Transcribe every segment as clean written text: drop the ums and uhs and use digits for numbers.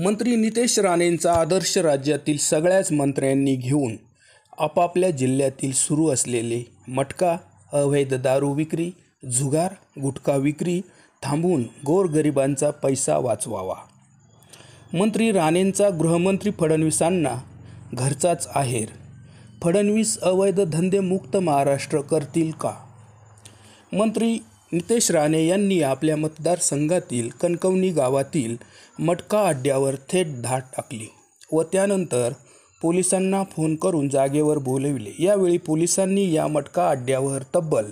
मंत्री नितेश राणेंचा आदर्श राज्यातील सगळ्याच मंत्र्यांनी घेऊन आपापल्या जिल्ह्यातील सुरू असलेले मटका, अवैध दारू विक्री, जुगार, गुटखा विक्री थांबवून गोरगरिबांचा पैसा वाचवावा. मंत्री राणेंचा गृहमंत्री फडणवीसांना घरचाच आहेर. फडणवीस अवैध धंदेमुक्त महाराष्ट्र करतील का? मंत्री नितेश राणे यांनी आपल्या मतदारसंघातील कणकवली गावातील मटका अड्ड्यावर थेट धाड टाकली व त्यानंतर पोलिसांना फोन करून जागेवर बोलविले. यावेळी पोलिसांनी या मटका अड्ड्यावर तब्बल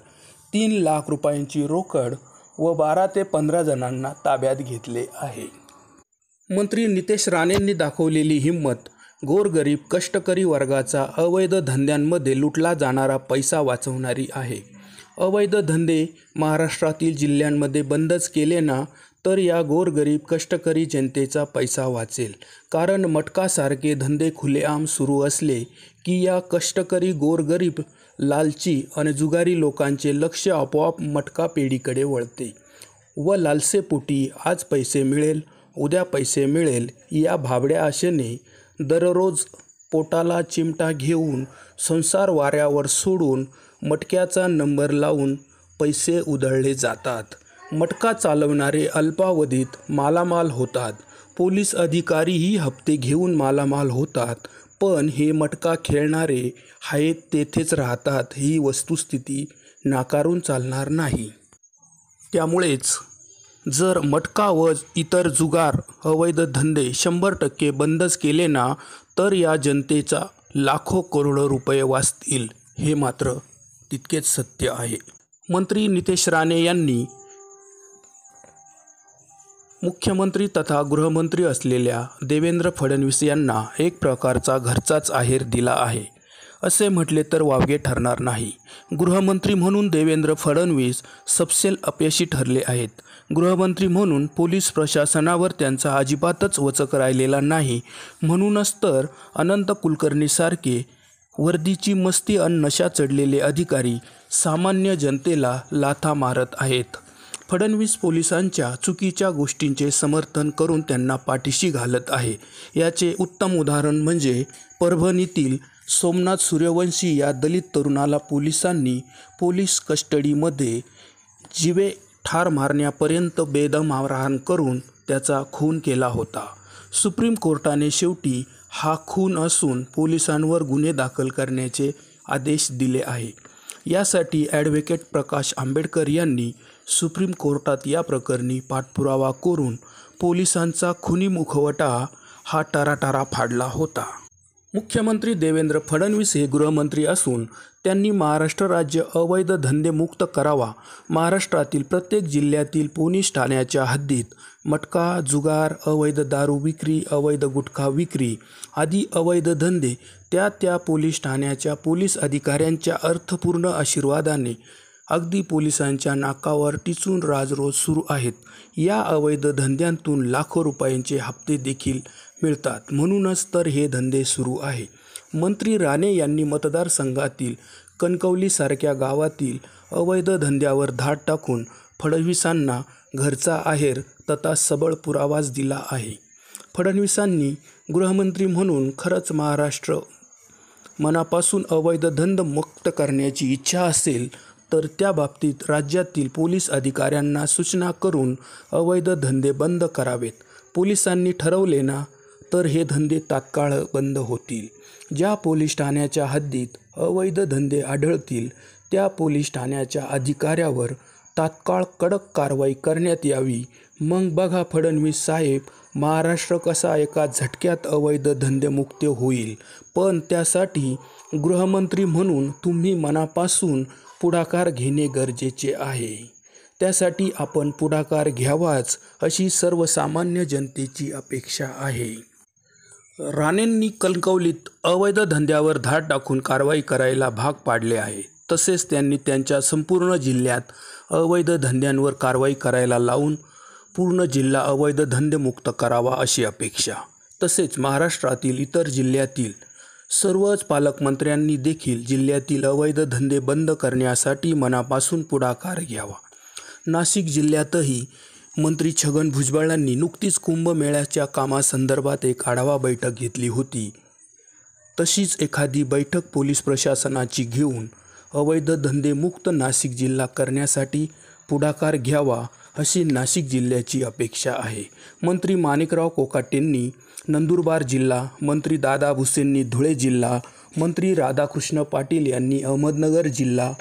3 लाख रुपयांची रोकड व 12 ते 15 जणांना ताब्यात घेतले आहे. मंत्री नितेश राणेंनी दाखवलेली हिंमत गोरगरीब कष्टकरी वर्गाचा अवैध धंद्यांमध्ये लुटला जाणारा पैसा वाचवणारी आहे. अवैध धंदे महाराष्ट्रातील जिल्ह्यांमध्ये बंदच केले ना तर या गोरगरीब कष्टकरी जनतेचा पैसा वाचेल. कारण मटकासारखे धंदे खुलेआम सुरू असले की या कष्टकरी गोरगरीब लालची आणि जुगारी लोकांचे लक्ष आपोआप मटका पेढीकडे वळते व लालसेपोटी आज पैसे मिळेल उद्या पैसे मिळेल या भाबड्या आशेने दररोज पोटाला चिमटा घेऊन संसार वाऱ्यावर सोडून मटक्याचा नंबर लावून पैसे उधळले जातात. मटका चालवणारे अल्पावधीत मालामाल होतात. पोलीस अधिकारीही हप्ते घेऊन मालामाल होतात. पण हे मटका खेळणारे आहेत तेथेच राहतात. ही वस्तुस्थिती नाकारून चालणार नाही. त्यामुळेच जर मटका व इतर जुगार अवैध धंदे 100% बंदच केले ना तर या जनतेचा लाखो करोडो रुपये वाचतील. हे मात्र तितकेच सत्य आहे. मंत्री नितेश राणे यांनी मुख्यमंत्री तथा गृहमंत्री असलेल्या देवेंद्र फडणवीस यांना एक प्रकारचा घरचाच आहेर दिला आहे असे म्हटले तर वावगे ठरणार नाही. गृहमंत्री म्हणून देवेंद्र फडणवीस सपशेल अपयशी ठरले आहेत. गृहमंत्री म्हणून पोलीस प्रशासनावर त्यांचा अजिबातच वचक राहिलेला नाही. म्हणूनच तर अनंत कुलकर्णीसारखे वर्दीची मस्ती अन नशा चढलेले अधिकारी सामान्य जनतेला लाथा मारत आहेत. फडणवीस पोलिसांच्या चुकीच्या गोष्टींचे समर्थन करून त्यांना पाठीशी घालत आहे. याचे उत्तम उदाहरण म्हणजे परभणीतील सोमनाथ सूर्यवंशी या दलित तरुणाला पोलिसांनी पोलीस कस्टडीमध्ये जीवे ठार मारण्यापर्यंत बेदम मारहाण करून त्याचा खून केला होता. सुप्रीम कोर्टाने शेवटी हा खून असून पोलिसांवर गुन्हे दाखल करण्याचे आदेश दिले आहे. यासाठी ॲडव्होकेट प्रकाश आंबेडकर यांनी सुप्रीम कोर्टात या प्रकरणी पाठपुरावा करून पोलिसांचा खुनी मुखवटा हा टराटरा फाडला होता. मुख्यमंत्री देवेंद्र फडणवीस हे गृहमंत्री असून त्यांनी महाराष्ट्र राज्य अवैध धंदेमुक्त करावा. महाराष्ट्रातील प्रत्येक जिल्ह्यातील पोलीस ठाण्याच्या हद्दीत मटका, जुगार, अवैध दारू विक्री, अवैध गुटखा विक्री आदी अवैध धंदे त्या पोलीस ठाण्याच्या पोलीस अधिकाऱ्यांच्या अर्थपूर्ण आशीर्वादाने अगदी पोलिसांच्या नाकावर टिचून राजरोज सुरू आहेत. या अवैध धंद्यांतून लाखो रुपयांचे हप्ते देखील मिळतात. म्हणूनच तर हे धंदे सुरू आहे. मंत्री राणे यांनी मतदारसंघातील कणकवलीसारख्या गावातील अवैध धंद्यावर धाड टाकून फडणवीसांना घरचा आहेर तथा सबळ पुरावाच दिला आहे. फडणवीसांनी गृहमंत्री म्हणून खरंच महाराष्ट्र मनापासून अवैध धंद मुक्त करण्याची इच्छा असेल तर त्या बाबतीत राज्यातील पोलीस अधिकाऱ्यांना सूचना करून अवैध धंदे बंद करावेत. पोलिसांनी ठरवले ना तर हे धंदे तात्काळ बंद होतील. ज्या पोलीस ठाण्याच्या हद्दीत अवैध धंदे आढळतील त्या पोलीस ठाण्याच्या अधिकाऱ्यावर तात्काळ कडक कारवाई करण्यात यावी. मग बघा फडणवीस साहेब, महाराष्ट्र कसा एका झटक्यात अवैध धंदेमुक्त होईल. पण त्यासाठी गृहमंत्री म्हणून तुम्ही मनापासून पुढाकार घेणे गरजेचे आहे. त्यासाठी आपण पुढाकार घ्यावाच अशी सर्वसामान्य जनतेची अपेक्षा आहे. राणेंनी कणकवलीत अवैध धंद्यावर धाड टाकून कारवाई करायला भाग पाडले आहे. तसेच त्यांनी त्यांच्या संपूर्ण जिल्ह्यात अवैध धंद्यांवर कारवाई करायला लावून पूर्ण जिल्हा अवैध धंदेमुक्त करावा अशी अपेक्षा. तसेच महाराष्ट्रातील इतर जिल्ह्यातील सर्वच पालकमंत्र्यांनी देखील जिल्ह्यातील अवैध धंदे बंद करण्यासाठी मनापासून पुढाकार घ्यावा. नाशिक जिल्ह्यातही मंत्री छगन भुजबळांनी नुकतीच कुंभमेळ्याच्या कामासंदर्भात एक आढावा बैठक घेतली होती. तशीच एखादी बैठक पोलीस प्रशासनाची घेऊन अवैध धंदेमुक्त नाशिक जिल्हा करण्यासाठी पुढाकार घ्यावा अशी नाशिक जिल्ह्याची अपेक्षा आहे. मंत्री माणिकराव कोकाटेंनी नंदुरबार जिल्हा, मंत्री दादा भुसेंनी धुळे जिल्हा, मंत्री राधाकृष्ण पाटील यांनी अहमदनगर जिल्हा,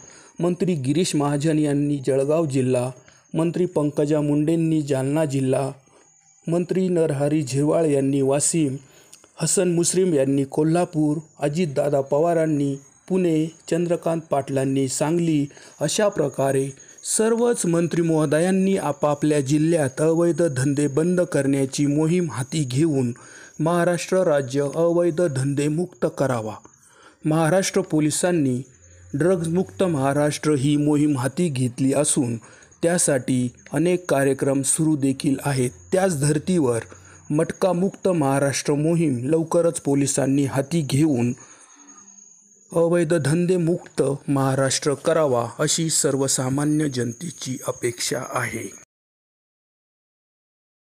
मंत्री गिरीश महाजन यांनी जळगाव जिल्हा, मंत्री पंकजा मुंडेंनी जालना जिल्हा, मंत्री नरहरी झिरवाळ यांनी वाशिम, हसन मुश्रीफ यांनी कोल्हापूर, अजितदादा पवारांनी पुणे, चंद्रकांत पाटलांनी सांगली अशा प्रकारे सर्वच मंत्री महोदयांनी आपापल्या जिल्ह्यात अवैध धंदे बंद करण्याची मोहीम हाती घेऊन महाराष्ट्र राज्य अवैध धंदेमुक्त करावा. महाराष्ट्र पोलिसांनी ड्रग्जमुक्त महाराष्ट्र ही मोहीम हाती घेतली असून त्यासाठी अनेक कार्यक्रम सुरू देखील आहेत. त्याच धर्तीवर मटकामुक्त महाराष्ट्र मोहीम लवकरच पोलिसांनी हाती घेऊन अवैध धंदेमुक्त महाराष्ट्र करावा अशी सर्वसामान्य जनतेची अपेक्षा आहे.